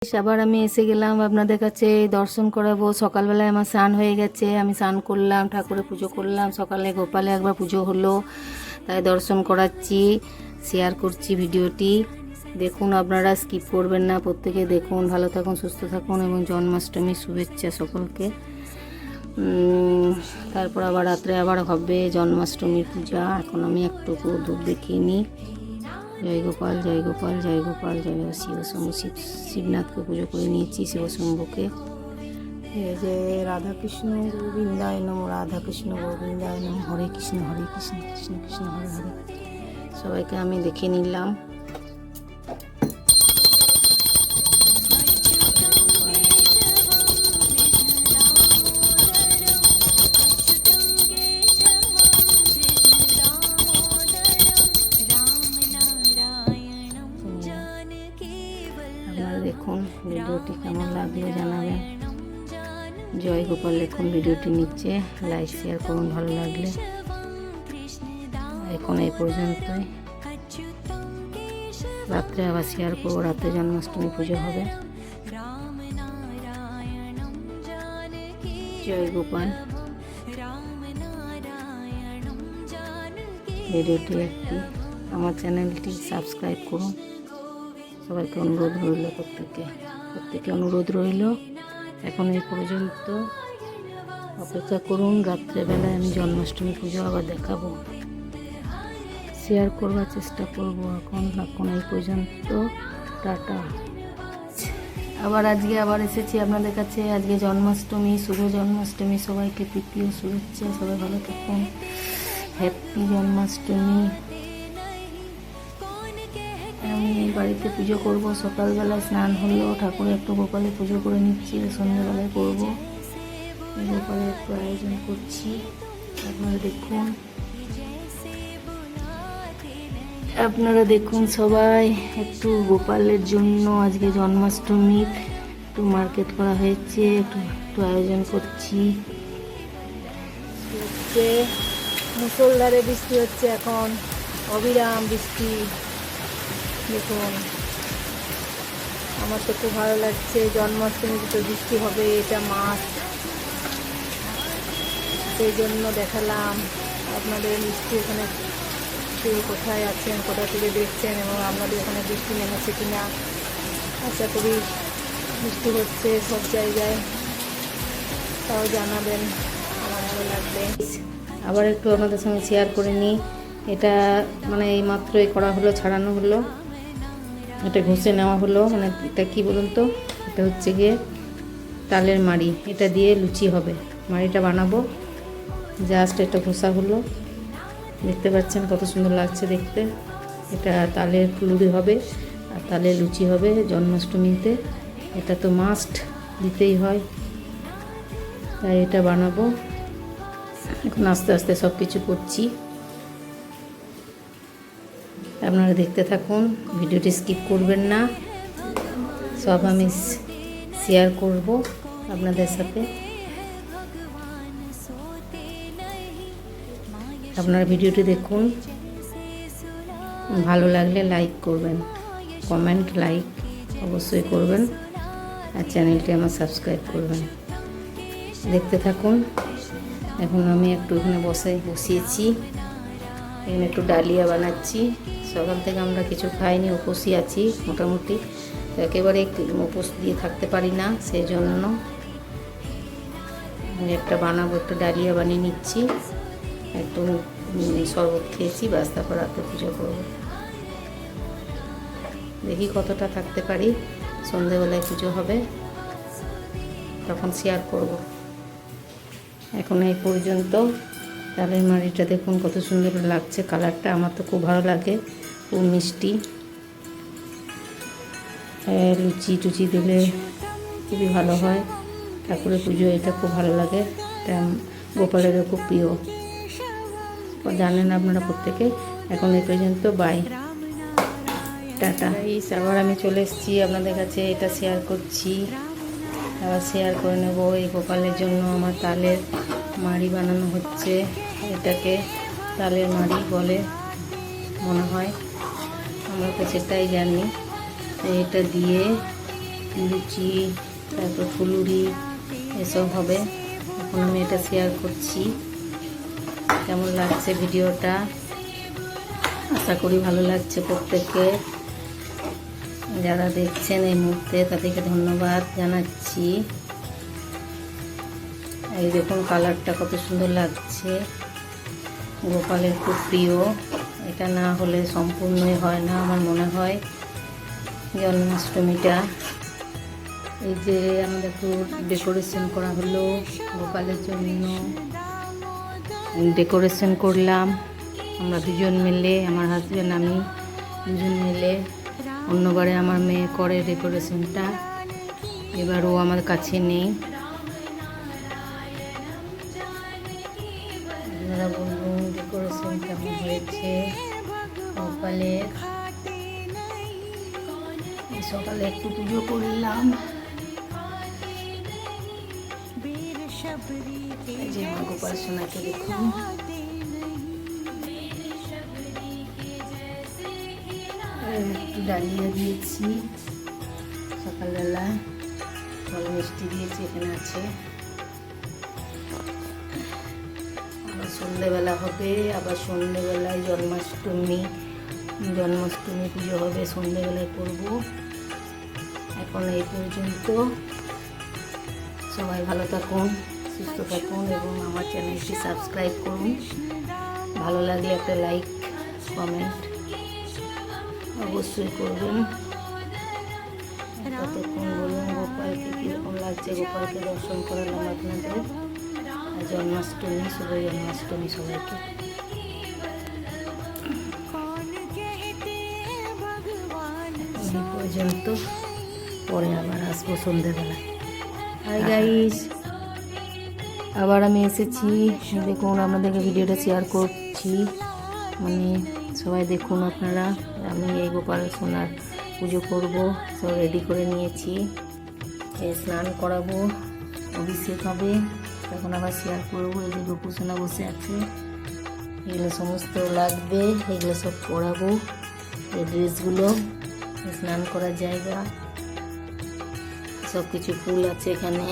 আবার আমি এসে গেলাম আপনাদের কাছে দর্শন করাবো। সকালবেলায় আমার স্নান হয়ে গেছে, আমি স্নান করলাম, ঠাকুরের পুজো করলাম। সকালে গোপালে একবার পুজো হলো, তাই দর্শন করাচ্ছি, শেয়ার করছি ভিডিওটি। দেখুন, আপনারা স্কিপ করবেন না, প্রত্যেকে দেখুন। ভালো থাকুন, সুস্থ থাকুন এবং জন্মাষ্টমীর শুভেচ্ছা সকলকে। তারপর আবার রাত্রে আবার হবে জন্মাষ্টমীর পূজা। এখন আমি একটুকু ধূপ দেখিয়ে নিই। জয় গোপাল, জয় গোপাল, জয় গোপাল, জয় শিবশম্ভু। শিবনাথকে পুজো করে নিয়েছি, শিবশম্ভুকে। এই যে রাধাকৃষ্ণ গোবিন্দায় নম, রাধাকৃষ্ণ গোবিন্দায় নম, হরে কৃষ্ণ কৃষ্ণ কৃষ্ণ হরে হরে। সবাইকে আমি দেখে নিলাম। আপনারা দেখুন ভিডিওটি কেমন লাগলো জানাবেন। জয় গোপাল লিখুন ভিডিওটি নিচে, লাইক শেয়ার করুন ভালো লাগলে। এখন এই পর্যন্তই, রাত্রে আবার শেয়ার করবো। রাত্রে জন্মাষ্টমী পুজো হবে। জয় গোপাল। ভিডিওটি একটি আমার চ্যানেলটি সাবস্ক্রাইব করুন। সবাইকে অনুরোধ রইল, প্রত্যেকে অনুরোধ রইল। এখন এই পর্যন্ত, অপেক্ষা করুন। রাত্রেবেলায় আমি জন্মাষ্টমী পুজো আবার দেখাবো, শেয়ার করবার চেষ্টা করব। এখন এই পর্যন্ত, টাটা। আজকে এসেছি আপনাদের কাছে। আজকে জন্মাষ্টমী, শুভ জন্মাষ্টমী। সবাইকে প্রীতি ও শুভেচ্ছা। সবাই ভালো থাকুন, হ্যাপি জন্মাষ্টমী। আমি বাড়িতে পুজো করব। সকালবেলায় স্নান হলো, ঠাকুরের একটু গোপালে পুজো করে নিচ্ছি, সন্ধ্যাবেলায় করবো। গোপালের একটু আয়োজন করছি, আপনারা দেখুন সবাই। একটু গোপালের জন্য আজকে জন্মাষ্টমীর একটু মার্কেট করা হয়েছে, একটু আয়োজন করছি। মুষলধারে বৃষ্টি হচ্ছে এখন, অবিরাম বৃষ্টি। দেখুন, আমার তো খুব ভালো লাগছে। জন্মাষ্টমীতে তো বৃষ্টি হবে, এটা মাস, সেই জন্য দেখালাম আপনাদের। মিষ্টি ওখানে কোথায় আছেন, কোথা থেকে দেখছেন, এবং আপনাদের ওখানে বৃষ্টি নেমেছে কিনা। আশা করি বৃষ্টি হচ্ছে সব জায়গায়, তাও জানাবেন, আমার ভালো লাগবে। আবার একটু আপনাদের সঙ্গে শেয়ার করে নিই। এটা এই মাত্রই করা হলো, ছাড়ানো হলো, এটা ঘষে নেওয়া হলো। এটা কি বলুন তো, এটা হচ্ছে গিয়ে তালের মাড়ি। এটা দিয়ে লুচি হবে, মাড়িটা বানাবো। জাস্ট এটা ঘষা হলো, দেখতে পাচ্ছেন কত সুন্দর লাগছে দেখতে। এটা তালের ফুলুরি হবে আর তালের লুচি হবে জন্মাষ্টমীতে। এটা তো মাস্ট, দিতেই হয়, তাই এটা বানাবো। এখন আস্তে আস্তে সব কিছু করছি, আপনারা দেখতে থাকুন। ভিডিওটি স্কিপ করবেন না, সব আমি শেয়ার করব আপনাদের সাথে। আপনারা ভিডিওটি দেখুন, ভালো লাগলে লাইক করবেন, কমেন্ট লাইক অবশ্যই করবেন, আর চ্যানেলটি আমার সাবস্ক্রাইব করবেন। দেখতে থাকুন। এখন আমি একটু এখানে বসিয়েছি, এখানে একটু ডালিয়া বানাচ্ছি। সকাল থেকে আমরা কিছু খাইনি, উপোসই আছি মোটামুটি, তো একেবারে উপোস দিয়ে থাকতে পারি না, সেই জন্য আমি একটা বানাবো। একটু ডালিয়া বানিয়ে নিচ্ছি, একটু শরবত খেয়েছি, বাস তারপর রাতে পুজো করবো। দেখি কতটা থাকতে পারি। সন্ধেবেলায় পুজো হবে, তখন শেয়ার করব। এখন এই পর্যন্ত। তালের মাড়িটা দেখুন কত সুন্দর লাগছে, কালারটা আমার তো খুব ভালো লাগে, খুব মিষ্টি। লুচি টুচি দিলে খুবই ভালো হয়। ঠাকুরের পুজো এটা খুব ভালো লাগে, এটা গোপালেরও খুব প্রিয়, জানেন আপনারা প্রত্যেকে। এখন এই পর্যন্ত, বাই, টাটা। আবার আমি চলে এসেছি আপনাদের কাছে, এটা শেয়ার করছি, আবার শেয়ার করে নেব। এই গোপালের জন্য আমার তালের মাড়ি বানানো হচ্ছে। এটাকে তালের মাড়ি বলে মনে হয়, আমরা তো সেটাই জানি। এটা দিয়ে লুচি, তারপর ফুলুরি এসব হবে। এখন আমি এটা শেয়ার করছি। কেমন লাগছে ভিডিওটা? আশা করি ভালো লাগছে প্রত্যেককে। যারা দেখছেন এই মুহূর্তে তাদেরকে ধন্যবাদ জানাচ্ছি। এই দেখুন কালারটা কত সুন্দর লাগছে। গোপালের খুব প্রিয়, এটা না হলে সম্পূর্ণই হয় না আমার মনে হয় জন্মাষ্টমীটা। এই যে আমাদের একটু ডেকোরেশন করা হলো গোপালের জন্য। ডেকোরেশন করলাম আমরা দুজন মিলে, আমার হাজব্যান্ড আমি দুজন মিলে। অন্যবারে আমার মেয়ে করে ডেকোরেশনটা, এবার ও আমার কাছে নেই। আপনারা বলুন ডেকোরেশন কেমন হয়েছে গোপালের। সকালে একটু পুজো করলাম। যে আমার গোপাল সোনাকে দেখুন, একটু ডালিয়া দিয়েছি সকালবেলা, ফল মিষ্টি দিয়েছি এখানে আছে। আবার সন্ধ্যেবেলা হবে, আবার সন্ধ্যেবেলায় জন্মাষ্টমী পুজো হবে, সন্ধ্যেবেলায় করব। এখন এই পর্যন্ত। সবাই ভালো থাকুন, সুস্থ থাকুন এবং আমার চ্যানেলটি সাবস্ক্রাইব করুন। ভালো লাগলে একটা লাইক কমেন্ট অবশ্যই করবেন। ততক্ষণ বলুন গোপালকে কীরকম লাগছে। গোপালকে দর্শন করালাম আপনাদের। আর জন্মাষ্টমী, শুভ জন্মাষ্টমী সবাইকে। এই পর্যন্ত, পরে আবার আসবো সন্ধ্যেবেলায়। হাই গাইস, আবার আমি এসেছি। দেখুন আপনাদেরকে ভিডিওটা শেয়ার করছি, মানে সবাই দেখুন আপনারা। আমি এই গোপাল সোনার পুজো করব, সব রেডি করে নিয়েছি। স্নান করাবো, অভিষেক হবে, তখন আবার শেয়ার করবো। এই যে গোপু সোনা বসে আছে, এগুলো সমস্ত লাগবে, এগুলো সব পরাবো। এই ড্রেসগুলো, স্নান করার জায়গা, সব কিছু ফুল আছে এখানে।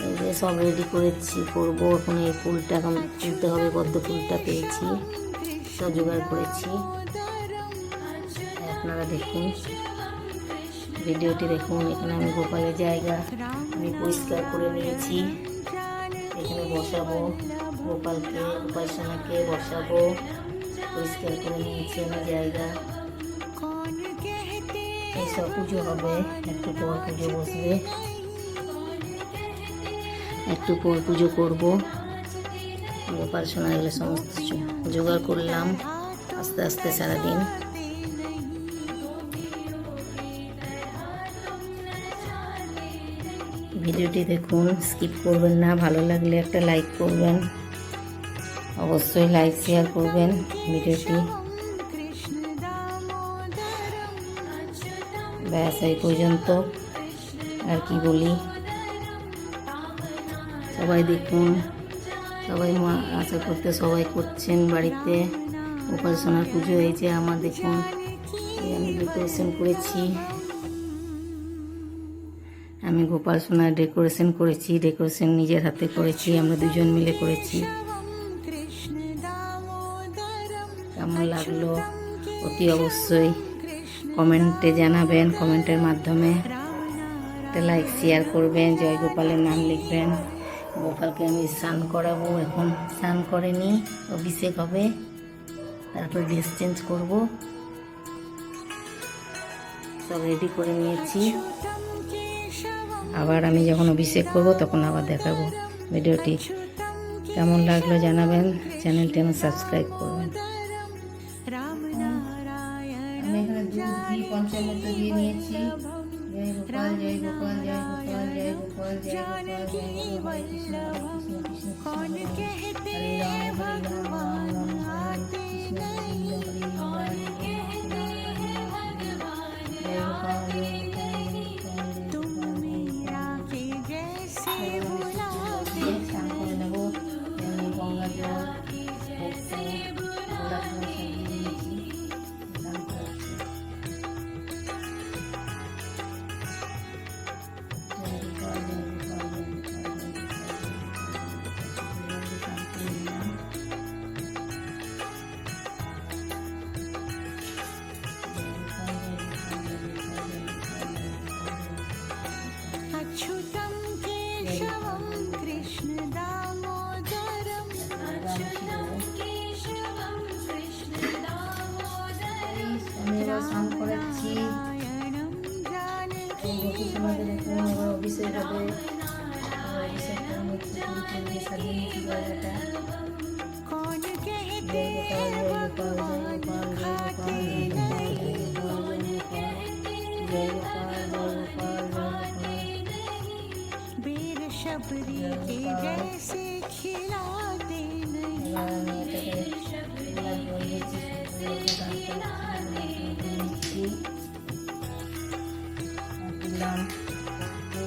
এই যে সব রেডি করেছি, করবো। এখন এই ফুলটা এখন তুলতে হবে, পদ্ম ফুলটা পেয়েছি, সব জোগাড় করেছি। আপনারা দেখুন, ভিডিওটি দেখুন। এখানে আমি গোপালের জায়গা আমি পরিষ্কার করে নিয়েছি। এখানে বসাবো গোপালকে, গোপাল সোনাকে বসাবো, পরিষ্কার করে নিয়েছি আমি জায়গা। এইসব পুজো হবে, একটু পর পুজো বসবে, একটু পর পুজো করবো। গোপাল সোনা এগুলো সমস্ত জোগাড় করলাম আস্তে আস্তে সারাদিন। ভিডিওটি দেখুন, স্কিপ করবেন না। ভালো লাগলে একটা লাইক করবেন, অবশ্যই লাইক শেয়ার করবেন ভিডিওটি। ব্যাস এই পর্যন্ত, আর কি বলি। সবাই দেখুন, সবাই আশা করতে সবাই করছেন বাড়িতে গোপাল সোনার পুজো হয়েছে। আমার দেখুন আমি ডেকোরেশন করেছি, আমি গোপাল সোনার ডেকোরেশন করেছি। ডেকোরেশন নিজের হাতে করেছি, আমরা দুজন মিলে করেছি। কেমন লাগলো অতি অবশ্যই কমেন্টে জানাবেন, কমেন্টের মাধ্যমে একটা লাইক শেয়ার করবেন, জয় গোপালের নাম লিখবেন। গোপালকে আমি স্নান করাবো, এখন স্নান করেনি, অভিষেক হবে, তারপর ড্রেস চেঞ্জ করব। সব রেডি করে নিয়েছি, আবার আমি যখন অভিষেক করব তখন আবার দেখাবো। ভিডিওটি কেমন লাগলো জানাবেন, চ্যানেলটি আমার সাবস্ক্রাইব করবেন। আমি এখানে দুধ ঘি পঞ্চামৃত দিয়ে নিয়েছি। জয় গোপাল, জয় গোপাল, জয় গোপাল, জয় গোপাল, জয় গোপাল, জয় গোপাল, কৃষ্ণ কৃষ্ণ কৃষ্ণ হরে রাম হরে রাম, রাম রাম হরে কৃষ্ণ, গোবিন্দ হরে হরে, জয় গোপাল, জয় গোপাল। স্নান করে নেবো, গঙ্গা জল, গোলাপ জল সাজিয়ে নিয়েছি। केशवं कृष्ण दामोदरं আমি এবার স্নান করাচ্ছি। नारायणं जानकी গোপী সমাজে দেখুন এবার অভিষেক হবে। অভিষেক করে নিচ্ছি, ফুল ফুল দিয়ে সাজিয়ে নিচ্ছি জায়গাটা। कौन कहते জয় গোপাল, জয় গোপাল, জয় গোপাল, জয় গোপাল, জয় গোপাল, জয় গোপাল, জয় গোপাল, জয় গোপাল, জয় গোপাল। वीर शबरी के जैसे खिलाते नहीं এবার আমি এটাকে এবার জল দিচ্ছি, সূর্যকে দান করছি, দিলাম একটু।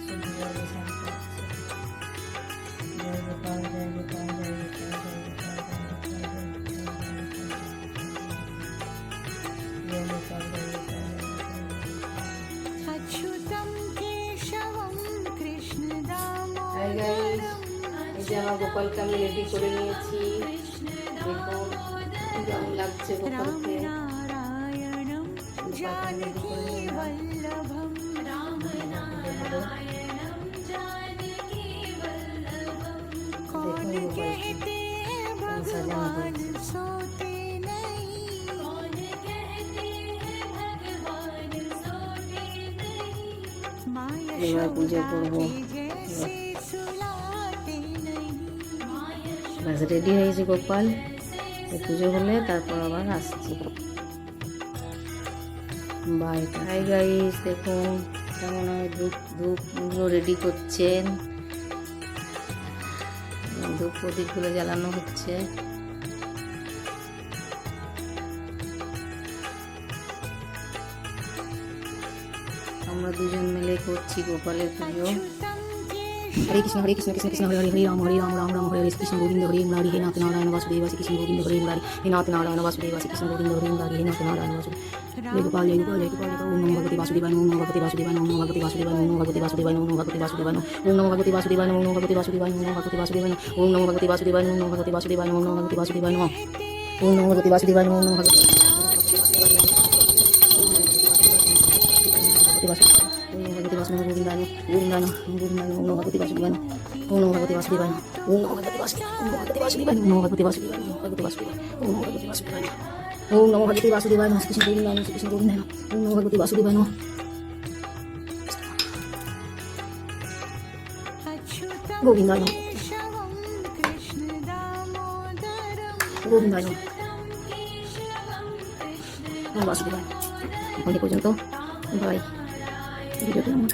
সূর্যকে স্নান করছি। জয় গোপাল, জয় গোপাল, জয় গোপাল, জয় গোপাল, জয় গোপাল, জয় গোপাল, জয় গোপাল। अच्युतं केशवं कृष्ण হাই গাইস, दामोदरं এই যে আমার গোপালকে আমি রেডি করে নিয়েছি। দেখুন কেমন লাগছে গোপালকে। नारायणं जानकी वल्लभं कौन कहते हैं भगवान सोते नहीं माया এবার পুজো করবো। जैसे सुलाते नहीं ব্যাস রেডি হয়েছে গোপাল। এই পুজো হলে তারপর আবার আসছি। বাই হাই গাইস, দেখুন কেমন হয় ধূপগুলো রেডি করছেন। ধূপ প্রদীপগুলো জ্বালানো হচ্ছে। আমরা দুজন মিলে করছি গোপালের পুজো। अच्युतं हरे कृष्ण कृष्ण कृष्ण हरे हरे हरे राम राम राम हरे हरे कृष्ण गोविंद हरे मुरारी हे नाथ नारायण वासुदेव श्री कृष्ण गोविंद हरे मुरारी हे नाथ नारायण वासुदेव श्री कृष्ण गोविंद हरे मुरारी हे नाथ नारायण वासुदेव जय गोपाल जय गोपाल जय गोपाल जय गोपाल। ओम नमो भगवते वासुदेवाय ओम नमो भगवते वासुदेवाय ओम नमो भगवते वासुदेवाय ओम नमो भगवते वासुदेवाय ओम नमो भगवते वासुदेवाय ओम नमो भगवते वासुदेवाय ओम नमो भगवते वासुदेवाय ओम नमो भगवते वासुदेवाय ओम नमो भगवते वासुदेवाय ओम नमो भगवते वासुदेवाय ओम नमो भगवते वासुदेवाय ओम नमो भगवते वासुदेवाय ओम नमो भगवते भगवते वासुदेवाय गोविंदाय गोविंदाय गोविंदाय ओम नमो भगवते वासुदेवाय ओम नमो भगवते वासुदेवाय ओम नमो भगवते वासुदेवाय ओम नमो भगवते वासुदेवाय ओम नमो भगवते वासुदेवाय ओम नमो भगवते वासुदेवाय ओम नमो भगवते वासुदेवाय श्री कृष्ण गोविंदाय श्री कृष्ण गोविंदाय ओम नमो भगवते वासुदेवाय अच्युतं गोविंदाय केशवं कृष्ण दामोदरं गोविंदाय ओम वासुदेवाय। অনেক পর্যন্ত বাই। ভিডিওটা আমার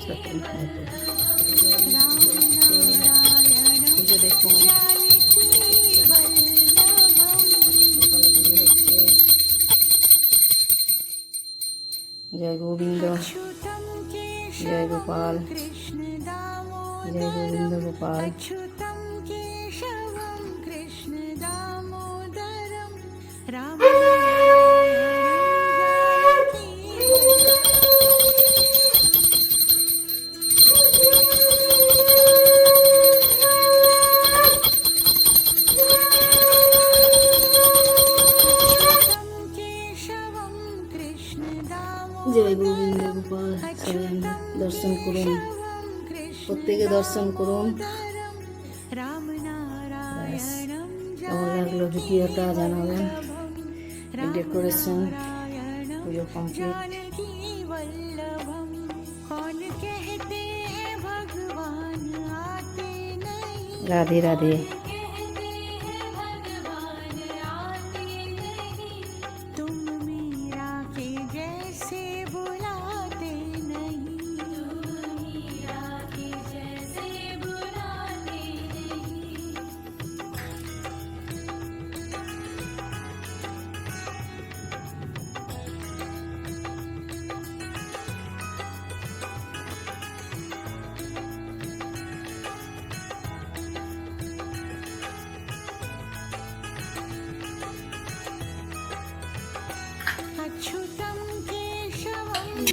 সাবস্ক্রাইব করুন। পুজো দেখুন, जानकी वल्लभं গোপালের পুজো হচ্ছে। জয় গোবিন্দ, अच्युतं জয় केशवं গোপাল, कृष्ण জয় গোবিন্দ दामोदरं গোপাল। अच्युतं केशवं कृष्ण दामोदरं राम জয় গোবিন্দ গোপাল। সবাই দর্শন করুন, প্রত্যেকে দর্শন করুন। राम नारायणं কেমন লাগলো ভিডিওটা জানাবেন। ডেকোরেশন পুজো কমপ্লিট। जानकी वल्लभं कौन कहते हैं भगवान आते नहीं রাধে রাধে।